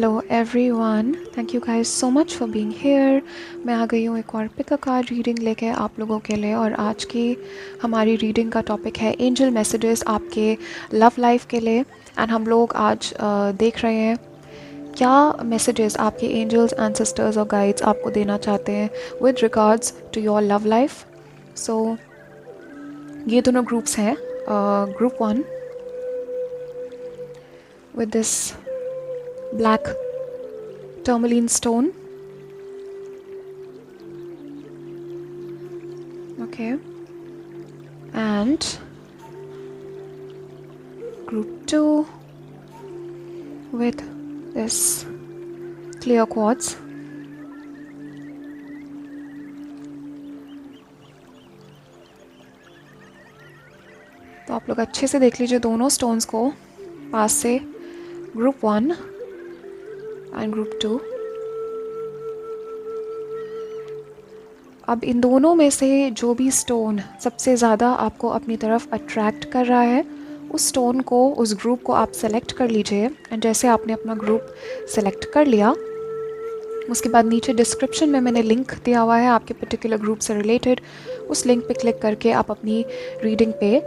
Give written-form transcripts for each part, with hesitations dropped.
Hello everyone, thank you guys so much for being here. मैं आ गई हूँ एक और पिक अ कार्ड रीडिंग लेके आप लोगों के लिए। और आज की हमारी रीडिंग का टॉपिक है एंजल मैसेजेस आपके लव लाइफ के लिए। एंड हम लोग आज देख रहे हैं क्या मैसेजेस आपके एंजल्स एंसेस्टर्स और गाइड्स आपको देना चाहते हैं with regards to your love life. So ये दोनों ग्रुप्स हैं। Group one with this black tourmaline stone. Okay. And group 2 with this clear quartz. तो आप लोग अच्छे से देख लीजिए दोनों स्टोन्स को पास से। Group 1 and group 2। अब इन दोनों में से जो भी स्टोन सबसे ज़्यादा आपको अपनी तरफ अट्रैक्ट कर रहा है उस स्टोन को, उस ग्रुप को आप सेलेक्ट कर लीजिए। एंड जैसे आपने अपना ग्रुप सेलेक्ट कर लिया उसके बाद नीचे डिस्क्रिप्शन में मैंने लिंक दिया हुआ है आपके पर्टिकुलर ग्रुप से रिलेटेड। उस लिंक पे क्लिक करके आप अपनी रीडिंग पे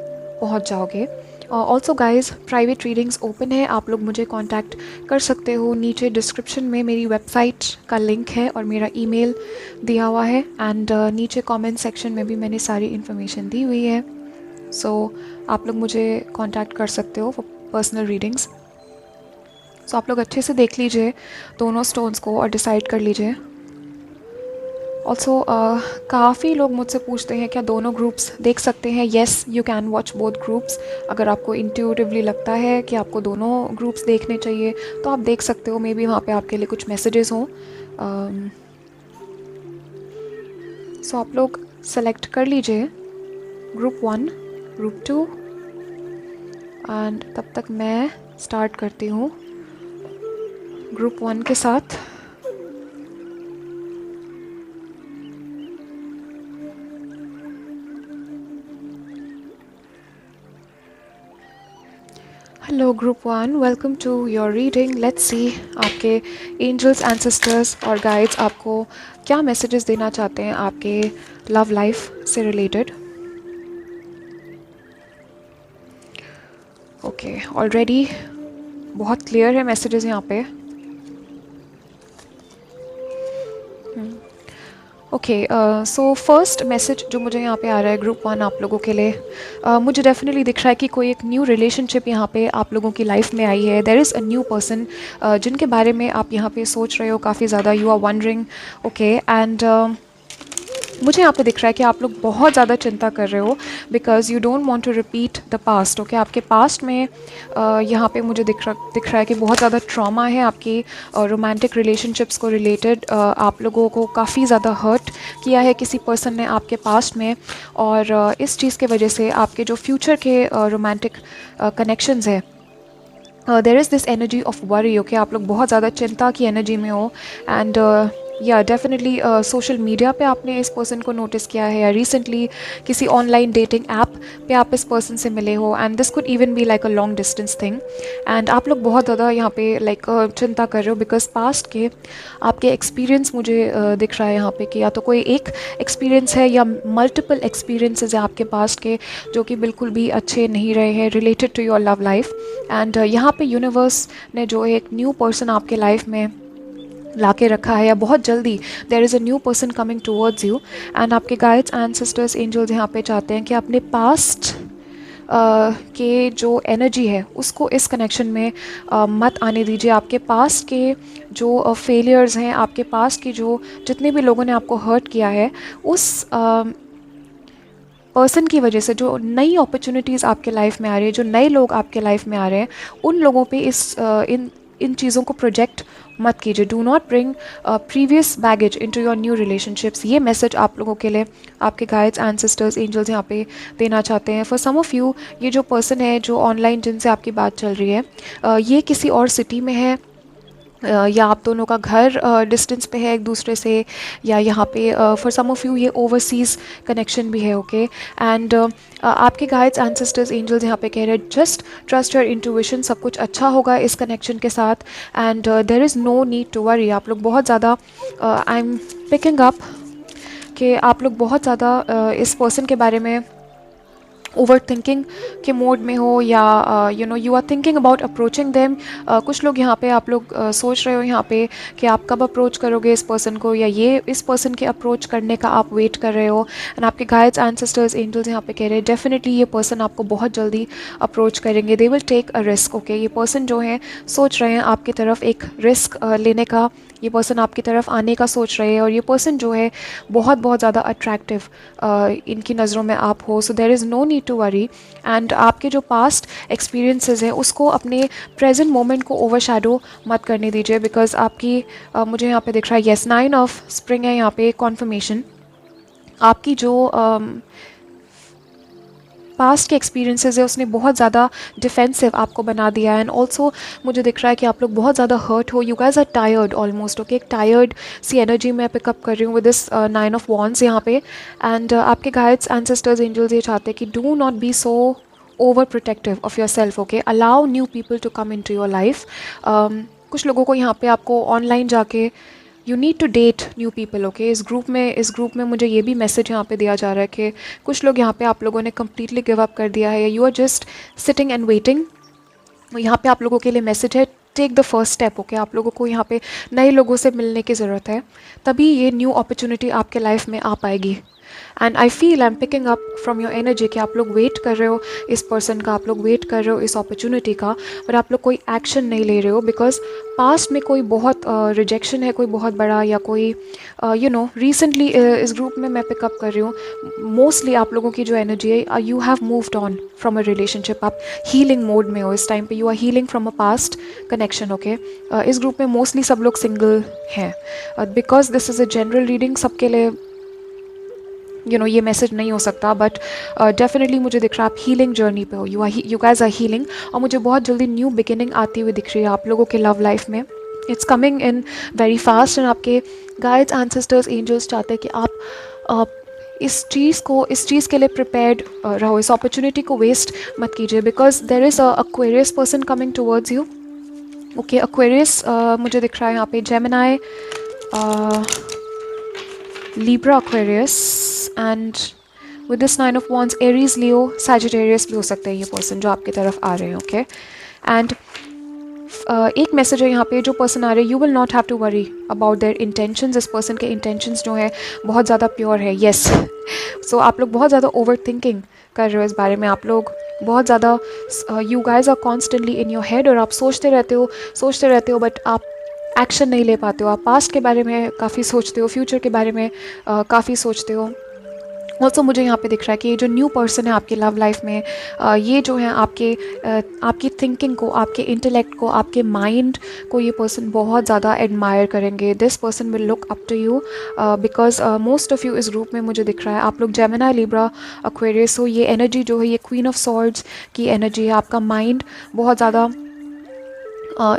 पहुंच जाओगे। Also guys, private readings open है, आप लोग मुझे कांटेक्ट कर सकते हो। नीचे डिस्क्रिप्शन में मेरी वेबसाइट का लिंक है और मेरा ईमेल दिया हुआ है। एंड नीचे कमेंट सेक्शन में भी मैंने सारी इन्फॉर्मेशन दी हुई है। सो आप लोग मुझे कांटेक्ट कर सकते हो फॉर पर्सनल रीडिंग्स। सो आप लोग अच्छे से देख लीजिए दोनों स्टोन्स को और डिसाइड कर लीजिए। ऑल्सो काफ़ी लोग मुझसे पूछते हैं क्या दोनों ग्रुप्स देख सकते हैं। Yes, you can watch both groups. अगर आपको इंट्यूटिवली लगता है कि आपको दोनों ग्रुप्स देखने चाहिए तो आप देख सकते हो। मे बी वहाँ पे आपके लिए कुछ मैसेजेस हों। सो आप लोग सेलेक्ट कर लीजिए ग्रुप 1, ग्रुप 2 एंड तब तक मैं स्टार्ट करती हूँ ग्रुप 1 के साथ। Hello group 1, welcome to your reading. Let's see आपके एंजल्स एंसेस्टर्स और गाइड्स आपको क्या मैसेजेस देना चाहते हैं आपके लव लाइफ से रिलेटेड। ओके, ऑलरेडी बहुत क्लियर है मैसेजेस यहाँ पे। ओके, सो फर्स्ट मैसेज जो मुझे यहाँ पे आ रहा है ग्रुप 1 आप लोगों के लिए, मुझे डेफिनेटली दिख रहा है कि कोई एक न्यू रिलेशनशिप यहाँ पे आप लोगों की लाइफ में आई है। There is a new person जिनके बारे में आप यहाँ पे सोच रहे हो काफ़ी ज़्यादा। You are wondering. Okay, and मुझे यहाँ पे दिख रहा है कि आप लोग बहुत ज़्यादा चिंता कर रहे हो because you don't want to repeat the past. Okay, आपके पास्ट में यहाँ पे मुझे दिख रहा है कि बहुत ज़्यादा ट्रॉमा है आपकी रोमांटिक रिलेशनशिप्स को रिलेटेड। आप लोगों को काफ़ी ज़्यादा हर्ट किया है किसी पर्सन ने आपके पास्ट में। और इस चीज़ के वजह से आपके जो फ्यूचर के रोमांटिक कनेक्शंस है there is this energy of worry. Okay, आप लोग बहुत ज़्यादा चिंता की एनर्जी में हो। एंड या डेफिनेटली सोशल मीडिया पे आपने इस पर्सन को नोटिस किया है या रिसेंटली किसी ऑनलाइन डेटिंग ऐप पे आप इस पर्सन से मिले हो। And this could even be like a long distance thing. And आप लोग बहुत ज़्यादा यहाँ पे लाइक चिंता कर रहे हो बिकॉज पास्ट के आपके एक्सपीरियंस मुझे दिख रहा है यहाँ पे कि या तो कोई एक एक्सपीरियंस है या मल्टीपल एक्सपीरियंसेस है आपके पास्ट के जो कि बिल्कुल भी अच्छे नहीं रहे हैं related to your love life. And यहाँ पे यूनिवर्स ने जो एक न्यू पर्सन आपके लाइफ में ला के रखा है या बहुत जल्दी there is a new person coming towards you. And आपके गाइड्स एंसेस्टर्स एंजल्स यहाँ पे चाहते हैं कि अपने पास्ट के जो एनर्जी है उसको इस कनेक्शन में मत आने दीजिए। आपके पास्ट के जो फेलियर्स हैं, आपके पास्ट की जो जितने भी लोगों ने आपको हर्ट किया है उस पर्सन की वजह से जो नई अपॉर्चुनिटीज़ आपके लाइफ में आ रही है, जो नए लोग आपके लाइफ में आ रहे हैं, उन लोगों पे इन चीज़ों को प्रोजेक्ट मत कीजिए। Do not bring previous baggage into your new relationships. ये मैसेज आप लोगों के लिए आपके गाइड्स एंसेस्टर्स एंजल्स यहाँ पे देना चाहते हैं। फॉर सम ऑफ़ यू ये जो पर्सन है जो ऑनलाइन जिनसे आपकी बात चल रही है ये किसी और सिटी में है या आप दोनों का घर डिस्टेंस पे है एक दूसरे से, या यहाँ पे फॉर सम ऑफ यू ये ओवरसीज़ कनेक्शन भी है, ओके। एंड आपके गाइड्स एंसेस्टर्स एंजल्स यहाँ पे कह रहे हैं जस्ट ट्रस्ट योर इंट्यूशन, सब कुछ अच्छा होगा इस कनेक्शन के साथ। And there is no need to worry. आप लोग बहुत ज़्यादा आई एम पिकिंग अप कि आप लोग बहुत ज़्यादा इस पर्सन के बारे में ओवर थिंकिंग के मोड में हो, या you know you are thinking about approaching them. कुछ लोग यहाँ पे आप लोग सोच रहे हो यहाँ पे कि आप कब अप्रोच करोगे इस पर्सन को, या ये इस पर्सन के अप्रोच करने का आप वेट कर रहे हो। एंड आपके गाइड्स एंसेस्टर्स एंजल्स यहाँ पे कह रहे हैं डेफिनेटली ये पर्सन आपको बहुत जल्दी अप्रोच करेंगे। They will take a risk, okay. ये पर्सन जो है सोच रहे हैं आपकी तरफ एक रिस्क लेने का, ये पर्सन आपकी तरफ आने का सोच रहे हैं। और ये पर्सन जो है बहुत बहुत ज़्यादा अट्रैक्टिव इनकी नज़रों में आप हो। So there is no need to worry. And आपके जो पास्ट एक्सपीरियंसेस हैं उसको अपने प्रेजेंट मोमेंट को ओवरशैडो मत करने दीजिए, बिकॉज आपकी मुझे यहाँ पे दिख रहा है येस 9 ऑफ स्प्रिंग है यहाँ पे कॉन्फर्मेशन। आपकी जो पास्ट के एक्सपीरियंसेस है उसने बहुत ज़्यादा डिफेंसिव आपको बना दिया है। एंड ऑल्सो मुझे दिख रहा है कि आप लोग बहुत ज़्यादा हर्ट हो, you guys are tired almost, okay. एक टायर्ड सी एनर्जी मैं पिकअप कर रही हूँ विद दिस 9 ऑफ वॉन्ड्स यहाँ पे। एंड आपके गाइड्स एंसेस्टर्स एंजल्स ये चाहते हैं कि do not be so over protective of your self, okay. Allow new people to come into your life. कुछ लोगों को यहाँ पे आपको ऑनलाइन जाके you need to date new people, okay. इस ग्रुप में मुझे ये भी मैसेज यहाँ पे दिया जा रहा है कि कुछ लोग यहाँ पे आप लोगों ने कम्प्लीटली गिव अप कर दिया है, you are just sitting and waiting. यहाँ पे आप लोगों के लिए मैसेज है take the first step, okay. आप लोगों को यहाँ पे नए लोगों से मिलने की ज़रूरत है, तभी ये न्यू अपॉर्चुनिटी आपके लाइफ में आ पाएगी। And I feel I am picking up from your energy कि आप लोग वेट कर रहे हो इस पर्सन का, आप लोग वेट कर रहे हो इस अपॉर्चुनिटी का, पर आप लोग कोई एक्शन नहीं ले रहे हो बिकॉज पास्ट में कोई बहुत रिजेक्शन है, कोई बहुत बड़ा, या कोई यू नो रिसेंटली इस ग्रुप में मैं पिकअप कर रही हूँ मोस्टली आप लोगों की जो एनर्जी है, you have moved on from a relationship. आप हीलिंग मोड में हो इस टाइम पे, you are healing from a past connection, okay. इस ग्रुप में मोस्टली सब लोग सिंगल हैं, because this is a general reading, सबके लिए यू नो ये मैसेज नहीं हो सकता, बट डेफिनेटली मुझे दिख रहा है आप हीलिंग जर्नी पे हो, यू गाइज आर हीलिंग। और मुझे बहुत जल्दी न्यू बिगिनिंग आती हुई दिख रही है आप लोगों के लव लाइफ में। It's coming in very fast. And आपके गाइड्स एंसेस्टर्स एंजल्स चाहते हैं कि आप इस चीज़ के लिए प्रिपेयर्ड रहो, इस अपॉर्चुनिटी को वेस्ट मत कीजिए, because there is a Aquarius person coming towards you, okay. Aquarius मुझे दिख रहा है यहाँ पे Gemini, Libra, Aquarius, and with this 9 of Wands, Aries, Leo, Sagittarius भी हो सकते हैं ये पर्सन जो आपकी तरफ आ रहे हैं, ओके। एंड एक मैसेज है यहाँ पे, जो पर्सन आ रहे हैं you will not have to worry about their intentions. इस पर्सन के इंटेंशंस जो है बहुत ज़्यादा प्योर है, येस। सो आप लोग बहुत ज़्यादा ओवर थिंकिंग कर रहे हो इस बारे में, आप लोग बहुत ज़्यादा you guys are constantly in your head, और आप सोचते रहते हो बट आप एक्शन नहीं ले पाते हो। आप पास्ट के बारे में काफ़ी सोचते हो, फ्यूचर के बारे में काफ़ी सोचते हो। ऑल्सो मुझे यहाँ पे दिख रहा है कि ये जो न्यू पर्सन है आपकी लव लाइफ में, ये जो है आपकी थिंकिंग को, आपके इंटेलेक्ट को, आपके माइंड को ये पर्सन बहुत ज़्यादा एडमायर करेंगे। This person will look up to you because most of you इस ग्रुप में मुझे दिख रहा है आप लोग जेमिनी, लिब्रा, एक्वेरियस हो। ये एनर्जी जो है ये क्वीन ऑफ सॉर्ड्स की एनर्जी है। आपका माइंड बहुत ज़्यादा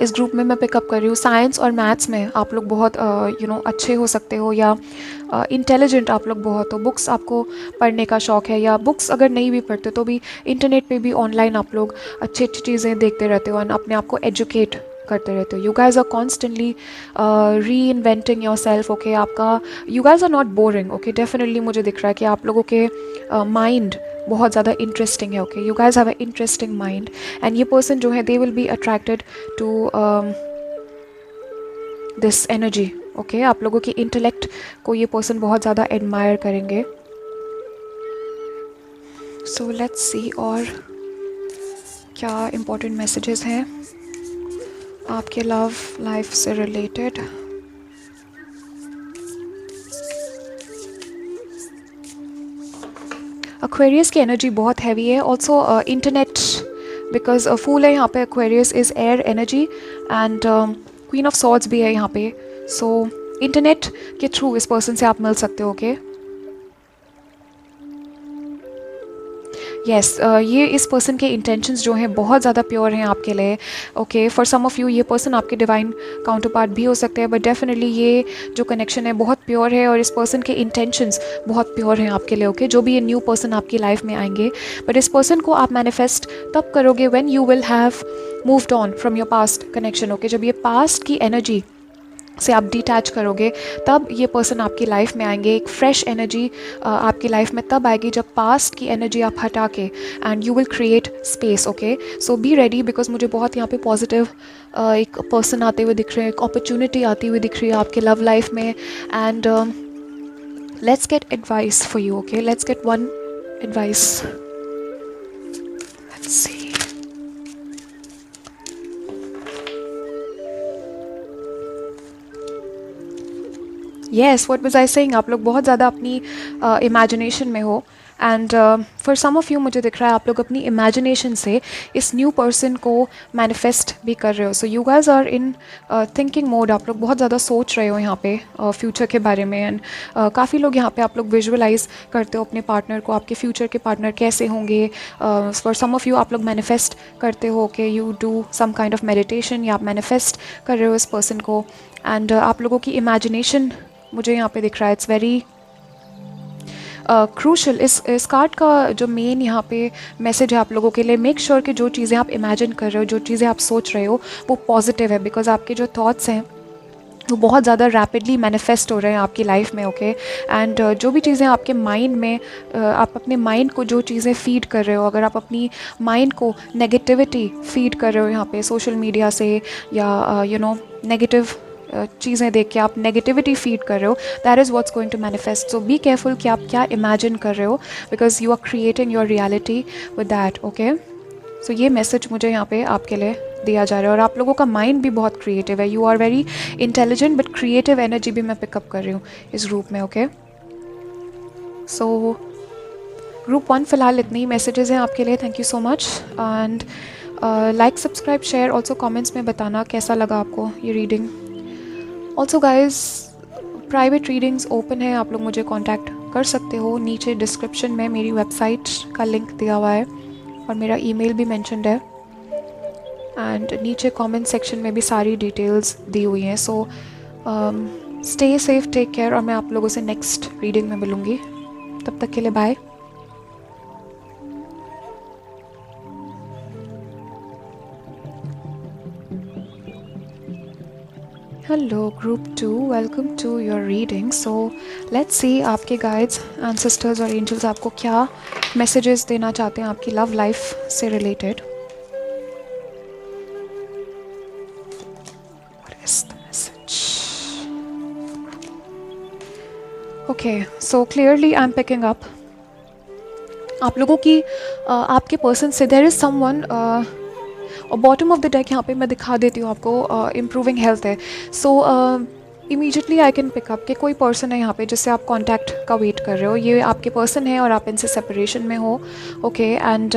इस ग्रुप में मैं पिकअप कर रही हूँ। साइंस और मैथ्स में आप लोग बहुत यू नो अच्छे हो सकते हो, या इंटेलिजेंट आप लोग बहुत हो। बुक्स आपको पढ़ने का शौक़ है, या बुक्स अगर नहीं भी पढ़ते तो भी इंटरनेट पे भी ऑनलाइन आप लोग अच्छी अच्छी चीज़ें देखते रहते हो और अपने आप को एजुकेट करते रहते हो। You guys are constantly reinventing your self, okay. आपका you guys are not boring, okay. Definitely मुझे दिख रहा है कि आप लोगों के माइंड बहुत ज़्यादा इंटरेस्टिंग है, okay. You guys have a interesting mind, and ये पर्सन जो है they will be attracted to this energy, okay. आप लोगों के इंटेलेक्ट को ये पर्सन बहुत ज़्यादा एडमायर करेंगे। सो लेट्स सी और क्या इम्पोर्टेंट मैसेजेस हैं आपके लव लाइफ से रिलेटेड। एक्वेरियस की एनर्जी बहुत हैवी है। ऑल्सो इंटरनेट, बिकॉज फूल है यहाँ पे। Aquarius is air energy, and queen of swords भी है यहाँ पे। सो इंटरनेट के थ्रू इस पर्सन से आप मिल सकते हो, ओके। यस ये इस पर्सन के इंटेंशंस जो हैं बहुत ज़्यादा प्योर हैं आपके लिए। Okay, for some of you ये पर्सन आपके डिवाइन काउंटर पार्ट भी हो सकते हैं, बट डेफिनेटली ये जो कनेक्शन है बहुत प्योर है और इस पर्सन के इंटेंशंस बहुत प्योर हैं आपके लिए। ओके, जो भी ये न्यू पर्सन आपकी लाइफ में आएंगे, बट इस पर्सन को आप मैनिफेस्ट तब करोगे when you will have moved on from your past connection. Okay, जब ये पास्ट की एनर्जी से आप डिटैच करोगे तब ये पर्सन आपकी लाइफ में आएंगे। एक फ्रेश एनर्जी आपकी लाइफ में तब आएगी जब पास्ट की एनर्जी आप हटा के and you will create space. Okay, so be ready, because मुझे बहुत यहाँ पे पॉजिटिव एक पर्सन आते हुए दिख रहे हैं, एक अपॉर्चुनिटी आती हुई दिख रही है आपके लव लाइफ में। And let's get advice for you. Okay, let's get one advice. Let's see. Yes, what was I saying, आप लोग बहुत ज़्यादा अपनी इमेजिनेशन में हो and for some of you मुझे दिख रहा है आप लोग अपनी इमेजिनेशन से इस न्यू पर्सन को मैनिफेस्ट भी कर रहे हो। So you guys are in thinking mode, आप लोग बहुत ज़्यादा सोच रहे हो यहाँ पे फ्यूचर के बारे में। एंड काफ़ी लोग यहाँ पे आप लोग विजुअलाइज करते हो अपने पार्टनर को, आपके फ्यूचर के पार्टनर कैसे होंगे। फॉर सम ऑफ़ यू आप लोग मैनिफेस्ट करते हो कि you do some kind of meditation या आप मैनिफेस्ट कर रहे हो इस पर्सन को। एंड आप लोगों की इमेजिनेशन मुझे यहाँ पे दिख रहा है, इट्स वेरी क्रूशल। इस कार्ड का जो मेन यहाँ पे मैसेज है आप लोगों के लिए, मेक श्योर कि जो चीज़ें आप इमेजिन कर रहे हो, जो चीज़ें आप सोच रहे हो वो पॉजिटिव है, बिकॉज आपके जो थॉट्स हैं वो बहुत ज़्यादा रैपिडली मैनिफेस्ट हो रहे हैं आपकी लाइफ में। ओके, एंड जो भी चीज़ें आपके माइंड में आप अपने माइंड को जो चीज़ें फीड कर रहे हो, अगर आप अपनी माइंड को नेगेटिविटी फीड कर रहे हो यहाँ पे सोशल मीडिया से या यू नो नेगेटिव चीज़ें देख के आप नेगेटिविटी फीड कर रहे हो, that is what's going to manifest. So be careful कि आप क्या इमेजिन कर रहे हो, because you are creating your reality with that. Okay, so ये मैसेज मुझे यहाँ पे आपके लिए दिया जा रहा है। और आप लोगों का माइंड भी बहुत क्रिएटिव है, you are very intelligent, but creative energy भी मैं पिकअप कर रही हूँ इस ग्रुप में। ओके, सो ग्रुप 1 फ़िलहाल इतने ही मैसेजेस हैं आपके लिए। Thank you so much and like subscribe share, also comments में बताना कैसा लगा आपको ये reading. Also guys private readings open है, आप लोग मुझे कांटेक्ट कर सकते हो। नीचे डिस्क्रिप्शन में मेरी वेबसाइट का लिंक दिया हुआ है और मेरा ईमेल भी मेंशन्ड है एंड नीचे कमेंट सेक्शन में भी सारी डिटेल्स दी हुई हैं। So stay safe, take care, और मैं आप लोगों से नेक्स्ट रीडिंग में मिलूँगी। तब तक के लिए bye. Hello group 2, welcome to your reading. So let's see आपके गाइड्स एंसेस्टर्स और एंजल्स आपको क्या मैसेजेस देना चाहते हैं आपकी लव लाइफ से related. What is the message? Okay, so clearly I'm picking up आप लोगों की आपके पर्सन से देयर इज़ समवन, और बॉटम ऑफ द डेक यहाँ पे मैं दिखा देती हूँ आपको, इम्प्रूविंग हेल्थ है। सो इमीडिएटली आई कैन पिकअप कि कोई पर्सन है यहाँ पे जिससे आप कांटेक्ट का वेट कर रहे हो, ये आपके पर्सन है और आप इनसे सेपरेशन में हो। ओके, एंड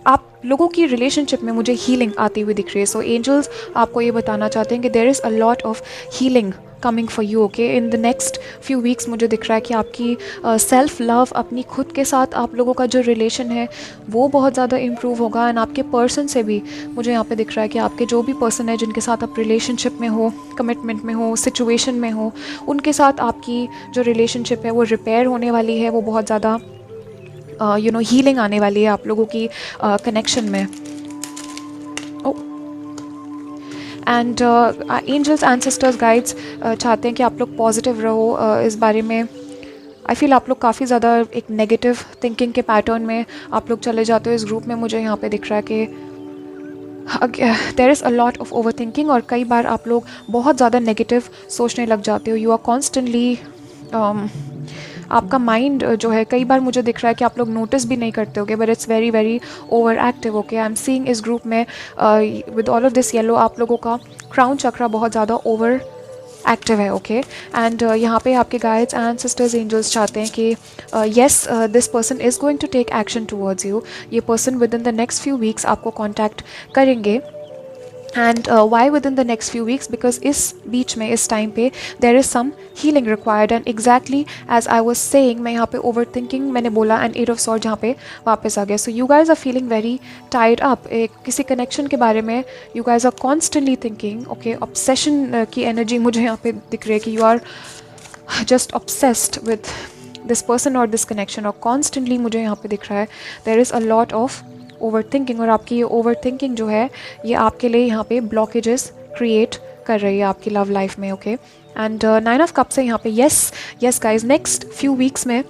आप लोगों की रिलेशनशिप में मुझे हीलिंग आती हुई दिख रही है। सो एंजल्स आपको ये बताना चाहते हैं कि there is a lot of healing coming for you. Okay, in the next few weeks मुझे दिख रहा है कि आपकी सेल्फ लव, अपनी खुद के साथ आप लोगों का जो रिलेशन है वो बहुत ज़्यादा इम्प्रूव होगा। एंड आपके पर्सन से भी मुझे यहाँ पे दिख रहा है कि आपके जो भी पर्सन है जिनके साथ आप रिलेशनशिप में हो, कमिटमेंट में हो, सिचुएशन में हो, उनके साथ आपकी जो रिलेशनशिप है वो रिपेयर होने वाली है, वो बहुत ज़्यादा यू नो हीलिंग आने वाली है आप लोगों की कनेक्शन में। एंड एंजल्स एंसेस्टर्स गाइड्स चाहते हैं कि आप लोग पॉजिटिव रहो इस बारे में। आई फील आप लोग काफ़ी ज़्यादा एक नेगेटिव थिंकिंग के पैटर्न में आप लोग चले जाते हो इस ग्रुप में। मुझे यहाँ पे दिख रहा है कि there is a lot of overthinking, और कई बार आप लोग बहुत ज़्यादा नेगेटिव सोचने लग जाते हो। यू आर कॉन्स्टेंटली आपका माइंड जो है, कई बार मुझे दिख रहा है कि आप लोग नोटिस भी नहीं करते होगे, but it's very very over active. Okay, I am seeing इस ग्रुप में with all of this yellow आप लोगों का क्राउन चक्रा बहुत ज़्यादा ओवर एक्टिव है। ओके, एंड यहाँ पे आपके गाइड्स एंड सिस्टर्स एंजल्स चाहते हैं कि yes this person is going to take action towards you. ये person within the next few weeks आपको कॉन्टैक्ट करेंगे and why within the next few weeks, because इस बीच में, इस टाइम पे there is some healing required. And exactly as I was saying, मैं यहाँ पे ओवर थिंकिंग मैंने बोला एंड 8 ऑफ सॉर्ड जहाँ पे वापस आ गया. So you guys are feeling very tired up. किसी कनेक्शन के बारे में you guys are constantly thinking. Okay, obsession की एनर्जी मुझे यहाँ पे दिख रही है कि you are just obsessed with this person और दिस कनेक्शन. और कॉन्स्टेंटली मुझे यहाँ पे दिख रहा है there is a lot of overthinking. और आपकी ये ओवर थिंकिंग जो है ये आपके लिए यहाँ पे ब्लॉकेजेस क्रिएट कर रही है आपकी लव लाइफ में. ओके, एंड 9 ऑफ कप से यहाँ पे yes guys, next few weeks में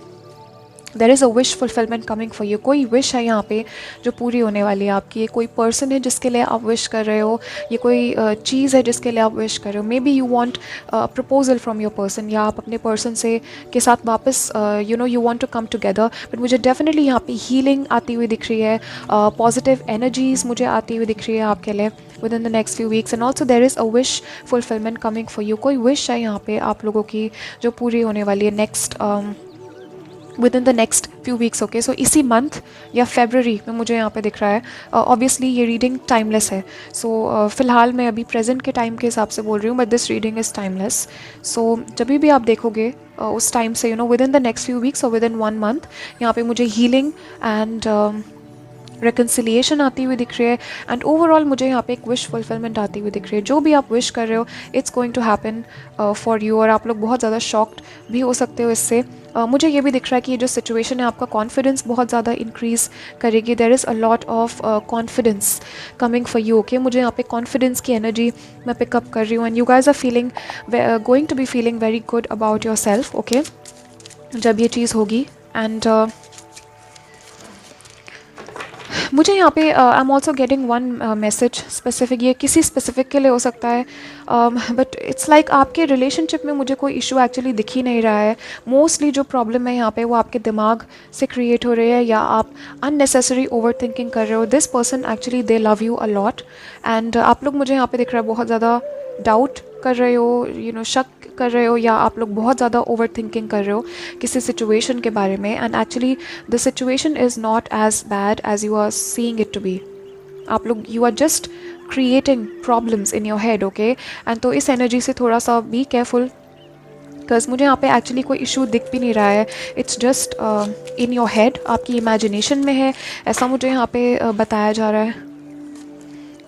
there is a wish fulfilment coming for you. कोई विश है यहाँ पे जो पूरी होने वाली है आपकी. ये कोई पर्सन है जिसके लिए आप विश कर रहे हो, ये कोई चीज़ है जिसके लिए आप विश कर रहे हो. Maybe you want proposal from your person, या आप अपने पर्सन से के साथ वापस you want to come together. But मुझे डेफिनेटली यहाँ पे हीलिंग आती हुई दिख रही है, पॉजिटिव एनर्जीज मुझे आती हुई दिख रही है आपके लिए with in the next few weeks. And also there is a wish fulfilment coming for you. कोई विश है यहाँ पे आप लोगों की जो पूरी होने वाली है next within the next few weeks. Okay, so इसी मंथ या फेबररी में मुझे यहाँ पे दिख रहा है. ऑब्वियसली ये रीडिंग टाइमलेस है. सो फ़िलहाल मैं अभी प्रेजेंट के टाइम के हिसाब से बोल रही हूँ, but this reading is timeless. So जब भी आप देखोगे उस टाइम से within the next few weeks और विद इन 1 मंथ यहाँ पे मुझे हीलिंग एंड रिकन्सिलिएशन आती हुई दिख रही है. एंड ओवरऑल मुझे यहाँ पे एक विश फुलफिलमेंट आती हुई दिख रही है. जो भी आप विश कर रहे हो it's going to happen for you. और आप लोग बहुत ज़्यादा शॉक्ड भी हो सकते हो इससे. मुझे ये भी दिख रहा है कि ये जो सिचुएशन है आपका कॉन्फिडेंस बहुत ज़्यादा इंक्रीज़ करेगी. There is a lot of confidence coming for you. Okay, मुझे यहाँ पे कॉन्फिडेंस की एनर्जी मैं पिकअप कर रही हूँ. And you guys are feeling going to be feeling very good about your self. Okay, जब ये चीज़ होगी. एंड मुझे यहाँ पे I am also getting one message specific. ये किसी स्पेसिफिक के लिए हो सकता है, बट इट्स लाइक आपके रिलेशनशिप में मुझे कोई इशू एक्चुअली दिख ही नहीं रहा है. मोस्टली जो प्रॉब्लम है यहाँ पे वो आपके दिमाग से क्रिएट हो रही है, या आप अननेसेसरी ओवर थिंकिंग कर रहे हो. This person actually they love you a lot. And आप लोग मुझे यहाँ पे दिख रहा है बहुत ज़्यादा डाउट कर रहे हो, शक कर रहे हो, या आप लोग बहुत ज़्यादा ओवर थिंकिंग कर रहे हो किसी सिचुएशन के बारे में. And actually the situation is not as bad as you are seeing it to be. आप लोग you are just creating problems in your head. Okay, and तो इस एनर्जी से थोड़ा सा बी केयरफुल, बिकॉज मुझे यहाँ पे एक्चुअली कोई इशू दिख भी नहीं रहा है. It's just in your head, आपकी इमेजिनेशन में है, ऐसा मुझे यहाँ पे बताया जा रहा है.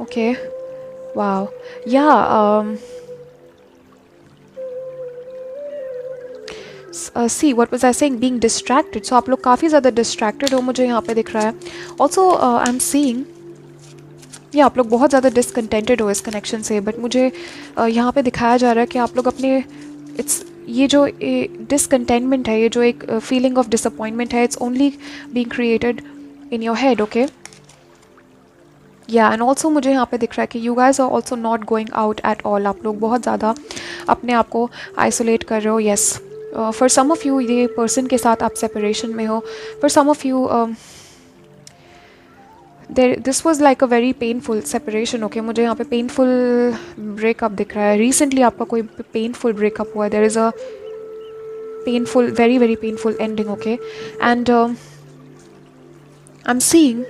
Okay, wow, yeah see what was I saying, being distracted. So आप लोग काफ़ी ज़्यादा डिस्ट्रैक्टेड हो मुझे यहाँ पे दिख रहा है. ऑल्सो आई एम सीइंग ये आप लोग बहुत ज़्यादा डिसकंटेंटेड हो इस कनेक्शन से. बट मुझे यहाँ पे दिखाया जा रहा है कि आप लोग अपने इट्स ये जो डिसकंटेंटमेंट है, ये जो एक फीलिंग ऑफ डिसअपॉइंटमेंट है, it's only being created in your head. Okay, या एंड ऑल्सो मुझे यहाँ पे दिख रहा है कि you guys are also not going out at all. आप लोग बहुत ज़्यादा अपने आप को आइसोलेट कर रहे हो. Yes, for some of you ये पर्सन के साथ आप सेपरेशन में हो. For some of you this was like a very painful separation. Okay, मुझे यहाँ पे पेनफुल ब्रेकअप दिख रहा है. रिसेंटली आपका कोई पेनफुल ब्रेकअप हुआ है. There is a painful, very very painful ending. Okay, and I am seeing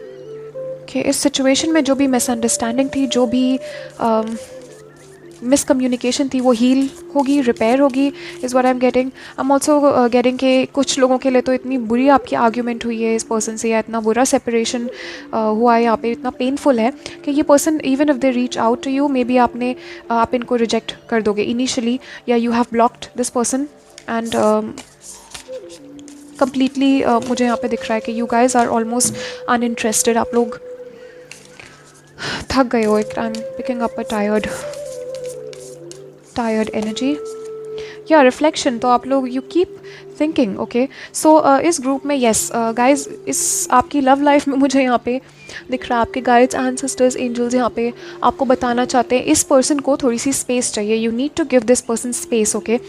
कि इस सिचुएशन में जो भी मिसअंडरस्टैंडिंग थी, जो भी मिसकम्युनिकेशन थी, वो हील होगी, रिपेयर होगी, is what I am getting. I am also getting कि कुछ लोगों के लिए तो इतनी बुरी आपकी आर्ग्यूमेंट हुई है इस पर्सन से, या इतना बुरा सेपरेशन हुआ है यहाँ पे, इतना पेनफुल है कि ये person even if they reach out to you, maybe आप इनको रिजेक्ट कर दोगे इनिशियली, या you have blocked this person. And completely मुझे यहाँ पे दिख रहा है कि you guys are almost uninterested. आप लोग थक गए हो. I am picking up a tired energy, या रिफ्लेक्शन. तो आप लोग you keep thinking. Okay, so इस ग्रुप में येस गाइज, इस आपकी लव लाइफ में मुझे यहाँ पे दिख रहा है आपके गाइड्स, एंसेस्टर्स, एंजल्स यहाँ पे आपको बताना चाहते हैं इस पर्सन को थोड़ी सी स्पेस चाहिए. You need to give this person space. Okay,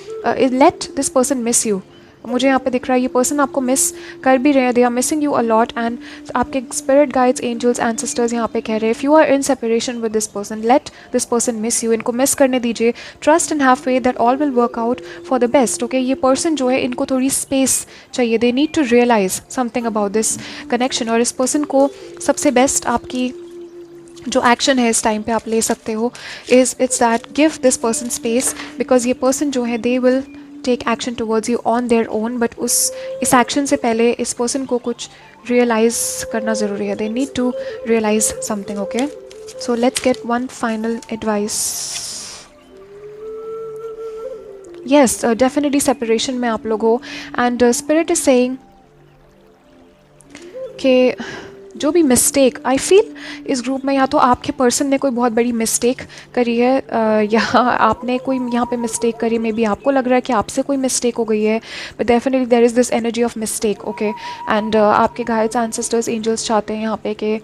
let this person miss you. मुझे यहाँ पे दिख रहा है ये पर्सन आपको मिस कर भी रहे हैं. They are missing you a lot. And आपके स्पिरिट गाइड्स, एंजल्स, एंसेस्टर्स यहाँ पे कह रहे हैं if you are in separation with this person, let this person miss you. इनको मिस करने दीजिए. Trust and have faith that all will work out for the best. Okay, ये person जो है इनको थोड़ी स्पेस चाहिए. They need to realize something about this connection. और इस पर्सन को सबसे बेस्ट आपकी जो एक्शन है इस टाइम पे आप ले सकते हो it's that give this person space, because ये पर्सन जो है they will take action towards you on their own, but इस एक्शन से पहले इस पर्सन को कुछ रियलाइज़ करना ज़रूरी है. They need to realize something. Okay, so let's get one final advice. Yes, definitely separation में आप लोग हो एंड स्पिरिट इज सेइंग कि जो भी मिस्टेक आई फील इस ग्रुप में, या तो आपके पर्सन ने कोई बहुत बड़ी मिस्टेक करी है या आपने कोई यहाँ पे मिस्टेक करी, मे बी आपको लग रहा है कि आपसे कोई मिस्टेक हो गई है, but definitely there is this energy of mistake. Okay, and आपके गाइड्स एंसेस्टर्स एंजल्स चाहते हैं यहाँ पे कि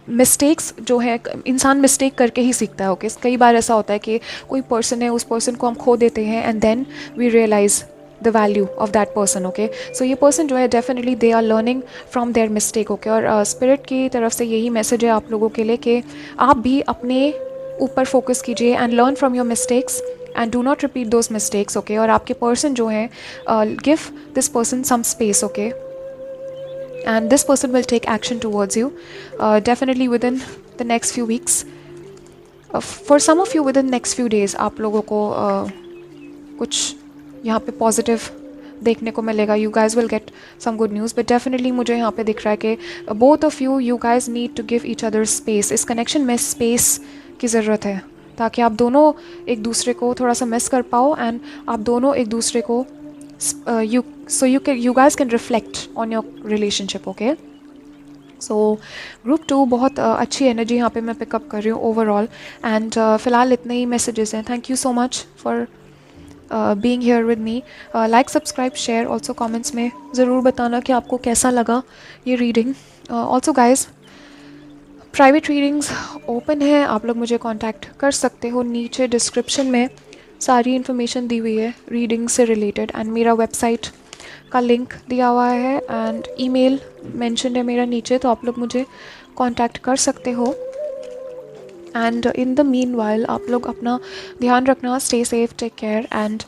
मिस्टेक्स जो है, इंसान मिस्टेक करके ही सीखता है. ओके, कई बार ऐसा होता है कि कोई पर्सन है, उस पर्सन को हम खो देते हैं and then we realise the value of that person. Okay, so ये पर्सन जो है definitely they are learning from their mistake. Okay, और स्पिरिट की तरफ से यही मैसेज है आप लोगों के लिए कि आप भी अपने ऊपर फोकस कीजिए and learn from your mistakes and do not repeat those mistakes. Okay, और आपके पर्सन जो है give this person some space. Okay, and this person will take action towards you definitely within the next few weeks. For some of you within next few days आप लोगों को कुछ यहाँ पे पॉजिटिव देखने को मिलेगा. You guys will get some good news, but definitely मुझे यहाँ पे दिख रहा है कि both of you guys need to give each other space. इस कनेक्शन में स्पेस की ज़रूरत है ताकि आप दोनों एक दूसरे को थोड़ा सा मिस कर पाओ एंड आप दोनों एक दूसरे को you guys can reflect on your relationship. Okay, so group 2 बहुत अच्छी एनर्जी यहाँ पे मैं पिकअप कर रही हूँ ओवरऑल एंड फ़िलहाल इतने ही मैसेजेस हैं. Thank you so much for being here with me. Like, subscribe, share. Also comments में ज़रूर बताना कि आपको कैसा लगा ये reading. Also guys, private readings open है, आप लोग मुझे कांटेक्ट कर सकते हो. नीचे डिस्क्रिप्शन में सारी इन्फॉर्मेशन दी हुई है रीडिंग से रिलेटेड एंड मेरा वेबसाइट का लिंक दिया हुआ है एंड ईमेल मेंशन है मेरा नीचे, तो आप लोग मुझे कांटेक्ट कर सकते हो. And in the meanwhile आप लोग अपना ध्यान रखना. Stay safe, take care and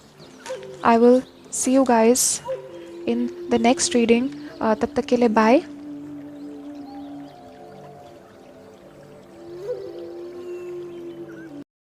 I will see you guys in the next reading. तब तक के लिए बाय.